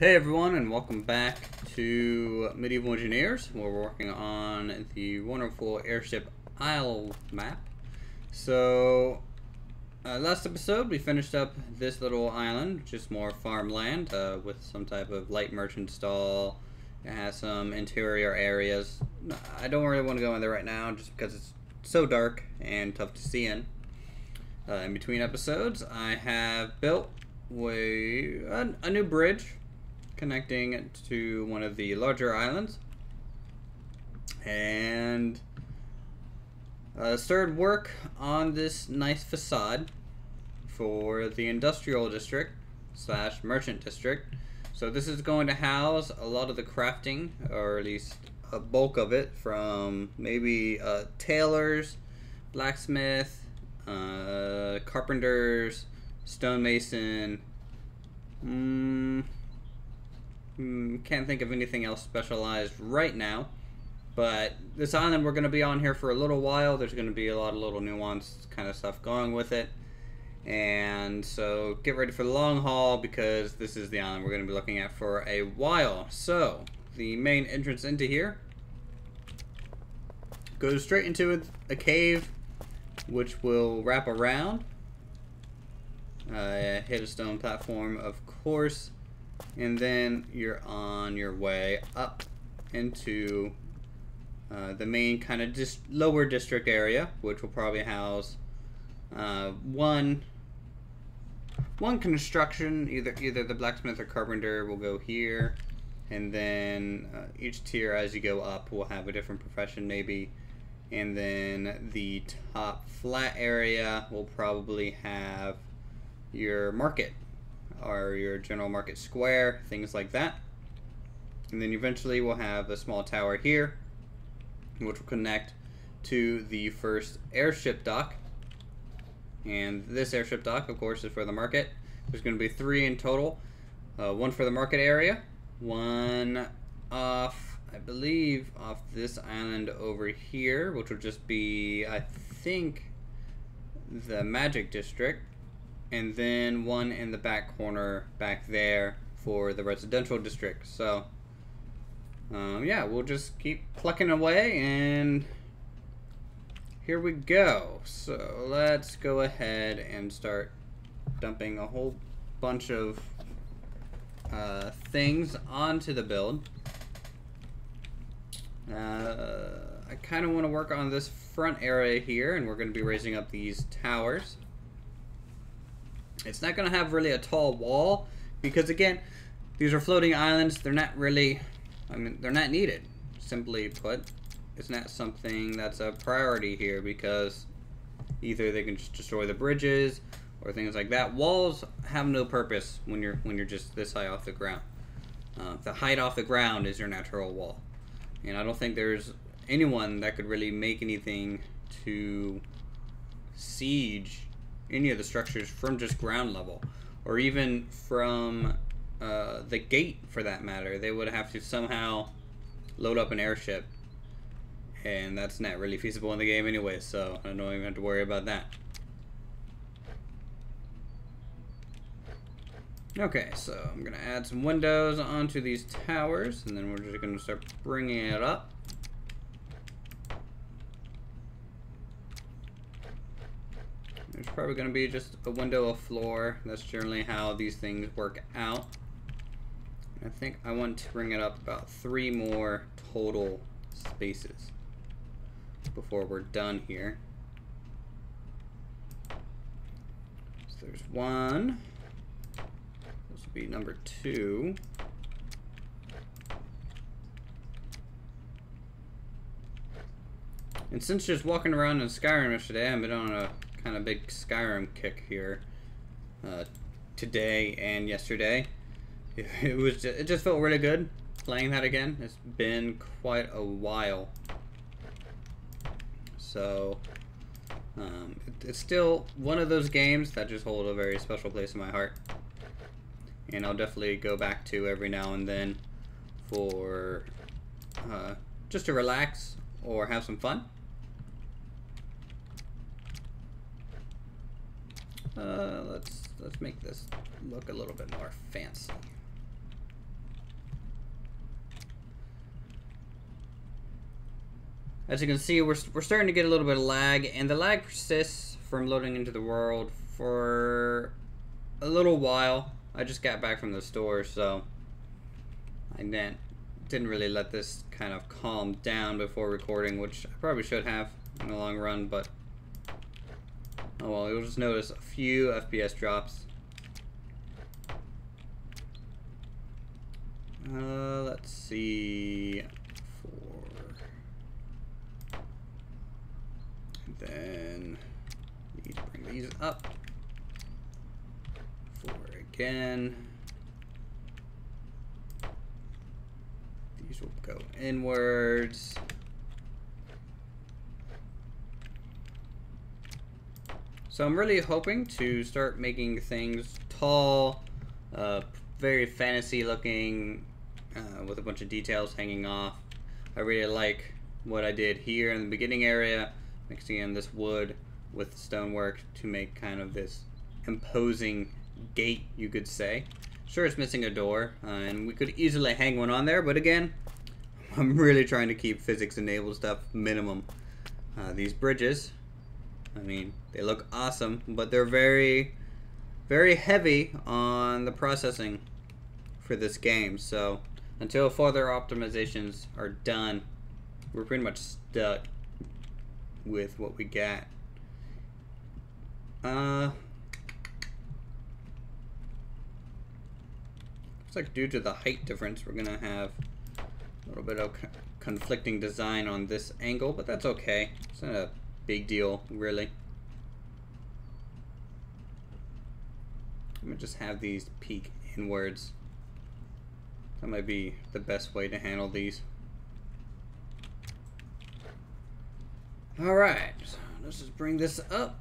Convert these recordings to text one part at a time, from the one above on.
Hey everyone, and welcome back to Medieval Engineers. We're working on the wonderful Airship Isle map. So, last episode we finished up this little island, which is more farmland with some type of light merchant stall. It has some interior areas. I don't really want to go in there right now just because it's so dark and tough to see in. In between episodes, I have built a new bridge connecting to one of the larger islands, and started work on this nice facade for the industrial district / merchant district. So this is going to house a lot of the crafting, or at least a bulk of it, from maybe tailors, blacksmith, carpenters, stonemason. Can't think of anything else specialized right now, but this island we're going to be on here for a little while. There's going to be a lot of little nuanced kind of stuff going with it, and so get ready for the long haul because this is the island we're going to be looking at for a while. So the main entrance into here goes straight into a cave, which will wrap around, hit a stone platform, of course. And then you're on your way up into the main kind of lower district area, which will probably house one construction. Either the blacksmith or carpenter will go here, and then each tier as you go up will have a different profession maybe. And then the top flat area will probably have your market, or your general market square, things like that. And then eventually we'll have a small tower here, which will connect to the first airship dock. And this airship dock, of course, is for the market. There's going to be 3 in total. One for the market area, one off, I believe, off this island over here, which will just be, I think, the magic district. And then one in the back corner back there for the residential district. So yeah, we'll just keep plucking away, and here we go. So let's go ahead and start dumping a whole bunch of things onto the build. I kind of want to work on this front area here, and we're going to be raising up these towers. It's not going to have really a tall wall because, again, these are floating islands. They're not really, they're not needed. Simply put, it's not something that's a priority here because either they can just destroy the bridges or things like that. Walls have no purpose when you're just this high off the ground. The height off the ground is your natural wall, and I don't think there's anyone that could really make anything to siege any of the structures from just ground level, or even from the gate for that matter. They would have to somehow load up an airship, and that's not really feasible in the game anyway, so I don't even have to worry about that. Okay, so I'm gonna add some windows onto these towers, and then we're just gonna start bringing it up. There's probably going to be just a window, a floor. That's generally how these things work out. I think I want to bring it up about 3 more total spaces before we're done here. So there's 1. This will be number 2. And since just walking around in Skyrim yesterday, I've been on a kind of big Skyrim kick here today and yesterday. It just felt really good playing that again. It's been quite a while, so it's still one of those games that just hold a very special place in my heart, and I'll definitely go back to every now and then for just to relax or have some fun. Let's make this look a little bit more fancy. As you can see, we're starting to get a little bit of lag, and the lag persists from loading into the world for a little while. I just got back from the store, so I didn't really let this kind of calm down before recording, which I probably should have in the long run, but oh well. You'll just notice a few FPS drops. Let's see. 4. And then need to bring these up. 4 again. These will go inwards. So I'm really hoping to start making things tall, very fantasy looking, with a bunch of details hanging off. I really like what I did here in the beginning area, mixing in this wood with stonework to make kind of this imposing gate, you could say. Sure, it's missing a door, and we could easily hang one on there, but again, I'm really trying to keep physics-enabled stuff minimum. These bridges, I mean, they look awesome, but they're very, very heavy on the processing for this game, so until further optimizations are done, we're pretty much stuck with what we got. Looks like due to the height difference, we're gonna have a little bit of conflicting design on this angle, but that's okay. It's not a big deal, really. I'm gonna just have these peek inwards. That might be the best way to handle these. Alright, so let's just bring this up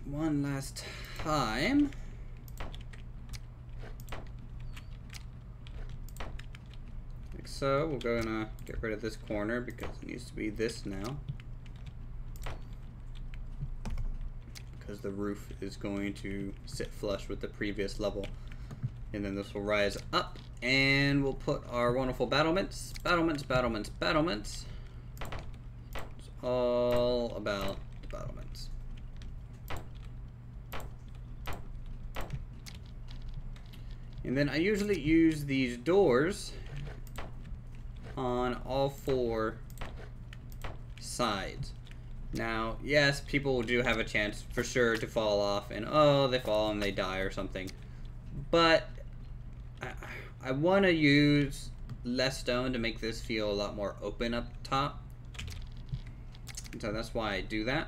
one last time. Like so. We're gonna get rid of this corner because it needs to be this now. Because the roof is going to sit flush with the previous level. And then this will rise up, and we'll put our wonderful battlements. It's all about the battlements. And then I usually use these doors on all 4 sides. Now, yes, people do have a chance for sure to fall off, and oh, they fall and they die or something. But I want to use less stone to make this feel a lot more open up top. So that's why I do that.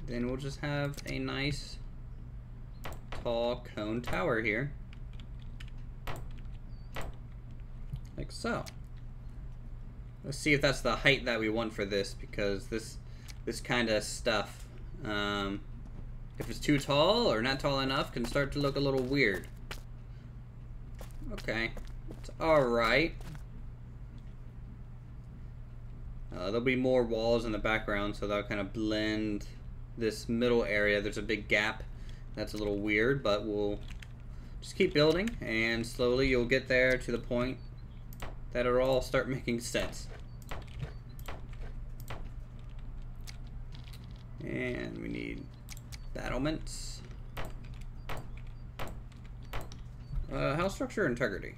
Then we'll just have a nice tall cone tower here. Like so. Let's see if that's the height that we want for this, because this kind of stuff, if it's too tall or not tall enough, can start to look a little weird. Okay, it's alright. There'll be more walls in the background, so that'll kind of blend this middle area. There's a big gap. That's a little weird, but we'll just keep building, and slowly you'll get there to the point that it'll all start making sense. And we need battlements. House structure integrity.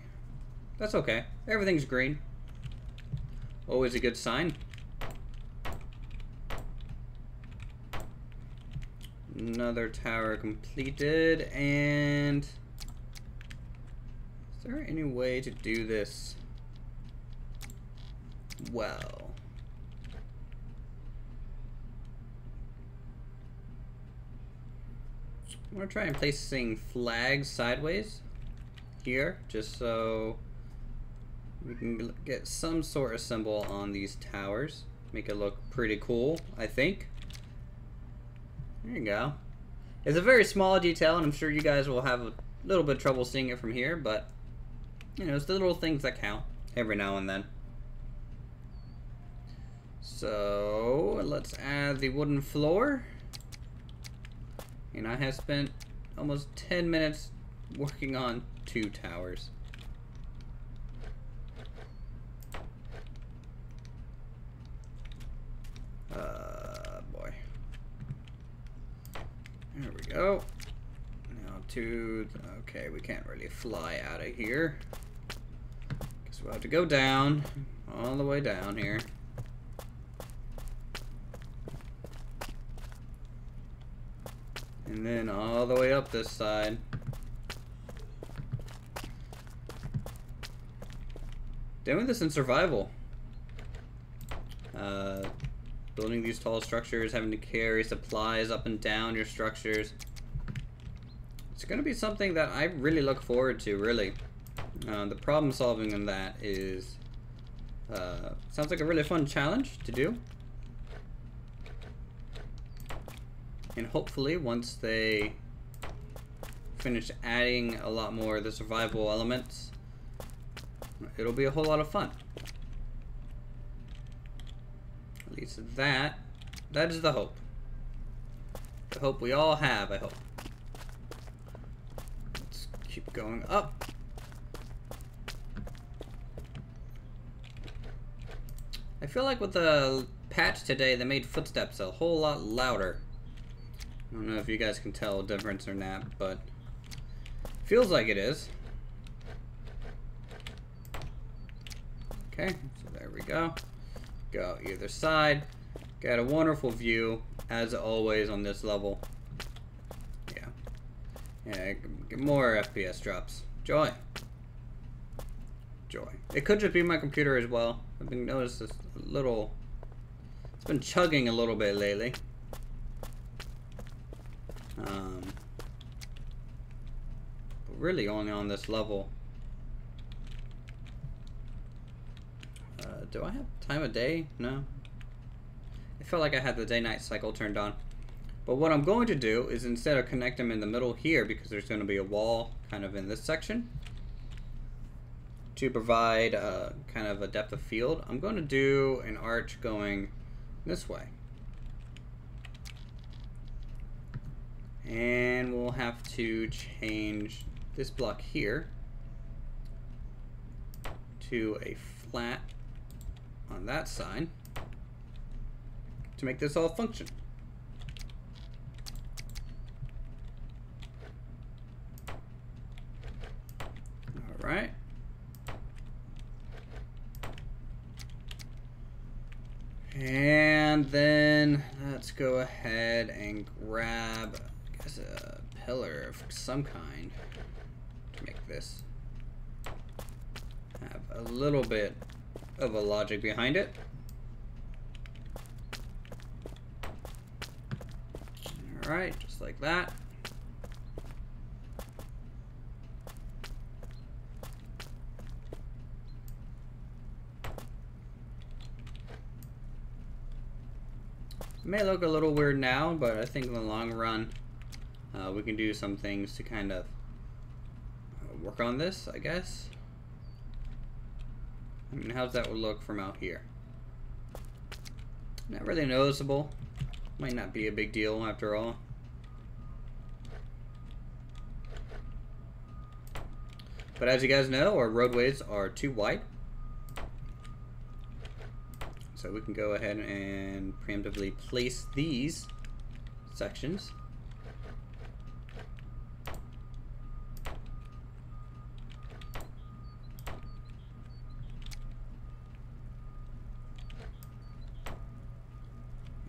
That's okay. Everything's green. Always a good sign. Another tower completed, and is there any way to do this well? I'm gonna try and placing flags sideways here, just so we can get some sort of symbol on these towers. Make it look pretty cool, I think. There you go. It's a very small detail, and I'm sure you guys will have a little bit of trouble seeing it from here, but you know, it's the little things that count every now and then. So let's add the wooden floor. And I have spent almost 10 minutes working on 2 towers. There we go. Now okay, we can't really fly out of here. Guess we'll have to go down, all the way down here. And then all the way up this side. Doing this in survival. Building these tall structures, having to carry supplies up and down your structures. It's going to be something that I really look forward to, really. The problem solving in that is... sounds like a really fun challenge to do. And hopefully, once they finish adding a lot more of the survival elements, it'll be a whole lot of fun. At least that is the hope. The hope we all have, I hope. Let's keep going up. I feel like with the patch today, they made footsteps a whole lot louder. I don't know if you guys can tell a difference or not, but feels like it is. Okay, so there we go. Go either side. Got a wonderful view, as always, on this level. Yeah, get more FPS drops. Joy. Joy. It could just be my computer as well. I've been noticed this little... It's been chugging a little bit lately. But really only on this level. Do I have time of day? No. I felt like I had the day-night cycle turned on. But what I'm going to do is instead of connect them in the middle here, because there's going to be a wall kind of in this section, to provide kind of a depth of field, I'm going to do an arch going this way. And we'll have to change this block here to a flat on that side to make this all function. All right. And then let's go ahead and grab, I guess, a pillar of some kind to make this have a little bit of a logic behind it. All right, just like that. It may look a little weird now, but I think in the long run, we can do some things to kind of work on this, I guess. I mean, how's that would look from out here? Not really noticeable. Might not be a big deal after all. But as you guys know, our roadways are too wide. So we can go ahead and preemptively place these sections.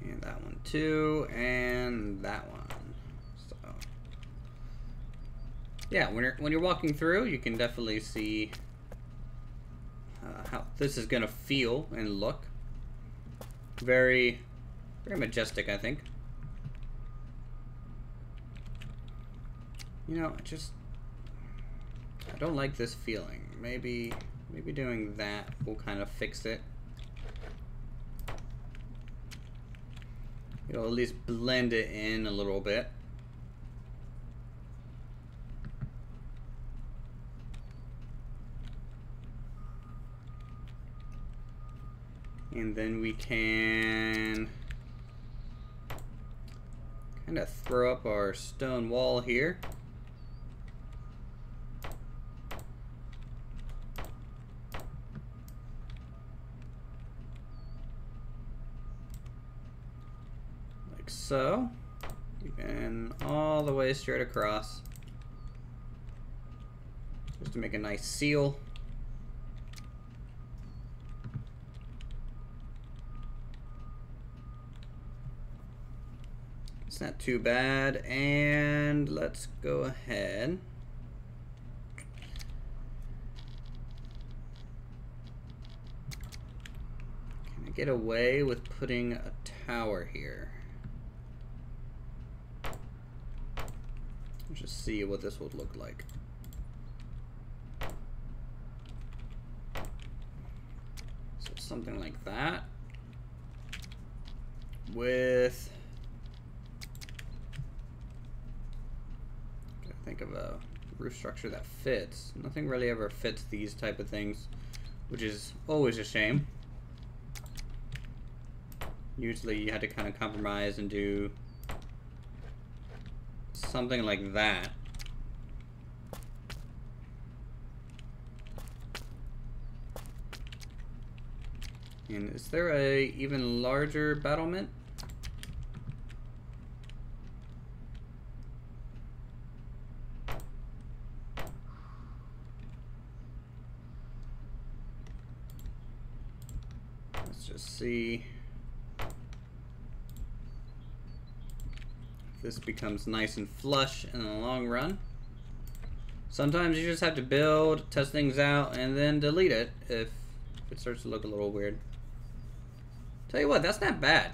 And that one too, and that one. So yeah, when you're walking through, you can definitely see how this is gonna feel and look. Very majestic, I think. You know, I don't like this feeling. Maybe doing that will kind of fix it. It'll at least blend it in a little bit. And then we can kind of throw up our stone wall here. Like so. You and all the way straight across. Just to make a nice seal. It's not too bad, and let's go ahead. Can I get away with putting a tower here? Let's just see what this would look like. So something like that. With... think of a roof structure that fits. Nothing really ever fits these type of things, which is always a shame. Usually you had to kind of compromise and do something like that. And is there a even larger battlement? See if this becomes nice and flush in the long run. Sometimes you just have to build, test things out, and then delete it if it starts to look a little weird. Tell you what, that's not bad.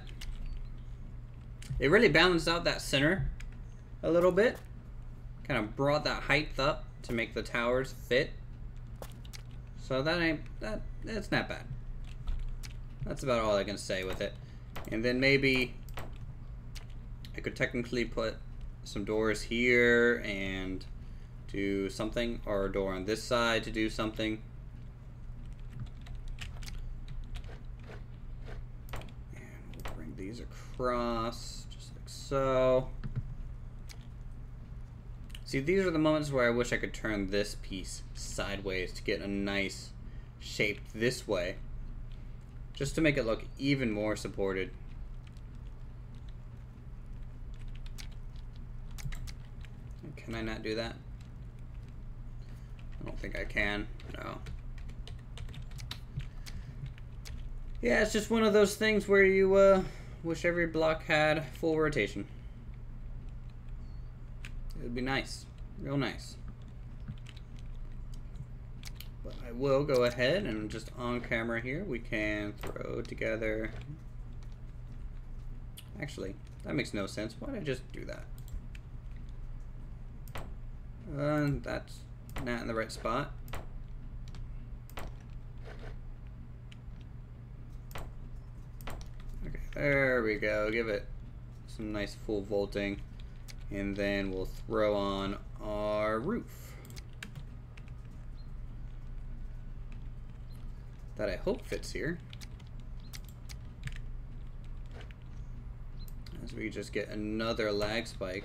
It really balanced out that center a little bit. Kind of brought that height up to make the towers fit. So that's not bad. That's about all I can say with it. And then maybe I could technically put some doors here and do something, or a door on this side to do something. And we'll bring these across, just like so. See, these are the moments where I wish I could turn this piece sideways to get a nice shape this way. Just to make it look even more supported. Can I not do that? I don't think I can. No. Yeah, it's just one of those things where you wish every block had full rotation. It would be nice. Real nice. But I will go ahead and just on camera here, we can throw together. Actually, that makes no sense. Why did I just do that? That's not in the right spot. Okay, there we go. Give it some nice full vaulting. And then we'll throw on our roof. That I hope fits here. As we just get another lag spike.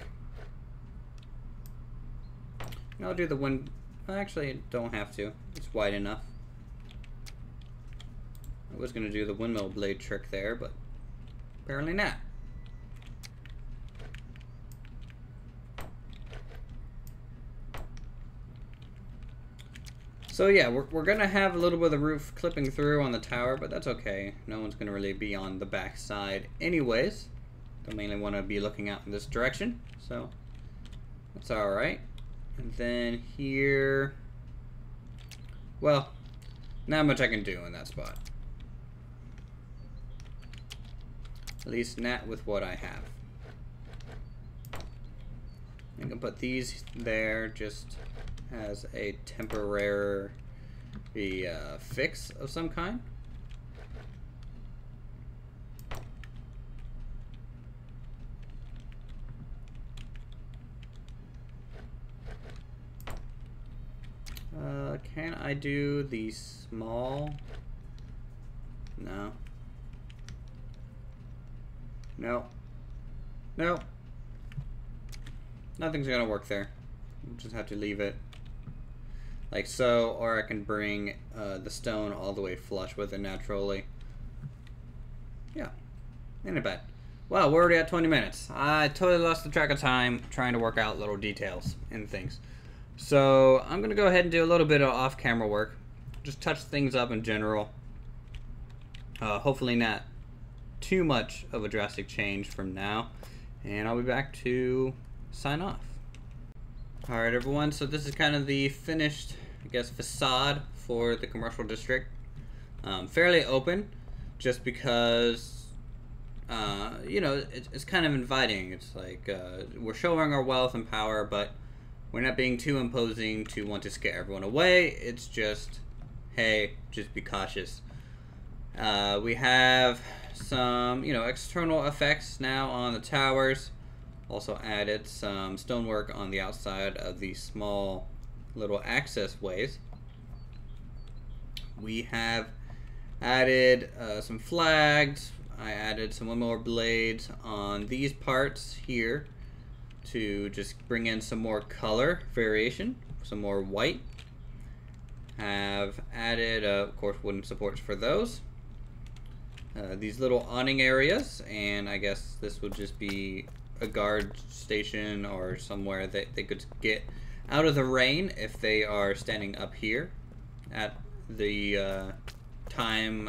And I'll do the wind. Actually, don't have to. It's wide enough. I was going to do the windmill blade trick there, but apparently not. So yeah, we're gonna have a little bit of the roof clipping through on the tower, but that's okay. No one's gonna really be on the back side anyways. They'll mainly want to be looking out in this direction, so that's alright. And then here, well, not much I can do in that spot. At least not with what I have. I can put these there just as a temporary fix of some kind. Can I do the small? No. No. No. Nothing's gonna work there. We'll just have to leave it like so, or I can bring the stone all the way flush with it naturally. Yeah, ain't it bad. Wow, we're already at 20 minutes. I totally lost the track of time trying to work out little details and things. So I'm going to go ahead and do a little bit of off-camera work. Just touch things up in general. Hopefully not too much of a drastic change from now. And I'll be back to sign off. Alright everyone, so this is kind of the finished, I guess, facade for the commercial district. Fairly open, just because you know, it's kind of inviting. It's like we're showing our wealth and power, but we're not being too imposing to want to scare everyone away. It's just, hey, just be cautious. We have some, you know, external effects now on the towers. Also added some stonework on the outside of these small little access ways. We have added some flags. I added some more blades on these parts here to just bring in some more color variation, some more white. Have added, of course, wooden supports for those. These little awning areas, and I guess this would just be a guard station or somewhere that they could get out of the rain if they are standing up here at the time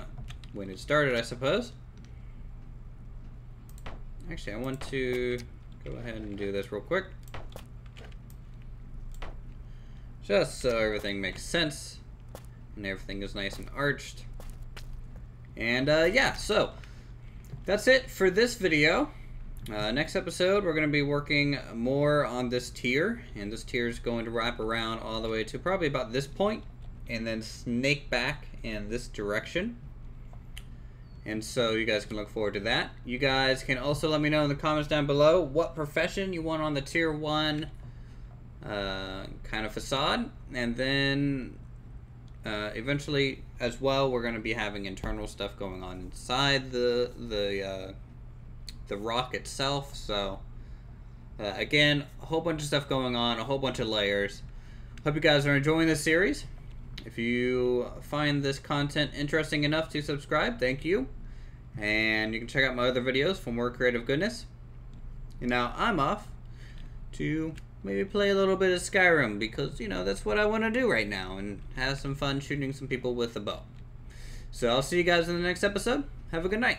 when it started, I suppose. Actually, I want to go ahead and do this real quick, just so everything makes sense and everything is nice and arched. And yeah, so that's it for this video. Next episode, we're going to be working more on this tier, and this tier is going to wrap around all the way to probably about this point and then snake back in this direction. And so you guys can look forward to that. You guys can also let me know in the comments down below what profession you want on the tier 1 kind of facade. And then eventually as well, we're going to be having internal stuff going on inside the rock itself. So again, a whole bunch of stuff going on, a whole bunch of layers. Hope you guys are enjoying this series. If you find this content interesting enough to subscribe, thank you. And you can check out my other videos for more creative goodness. And now I'm off to maybe play a little bit of Skyrim, because, you know, that's what I want to do right now, and have some fun shooting some people with a bow. So I'll see you guys in the next episode. Have a good night.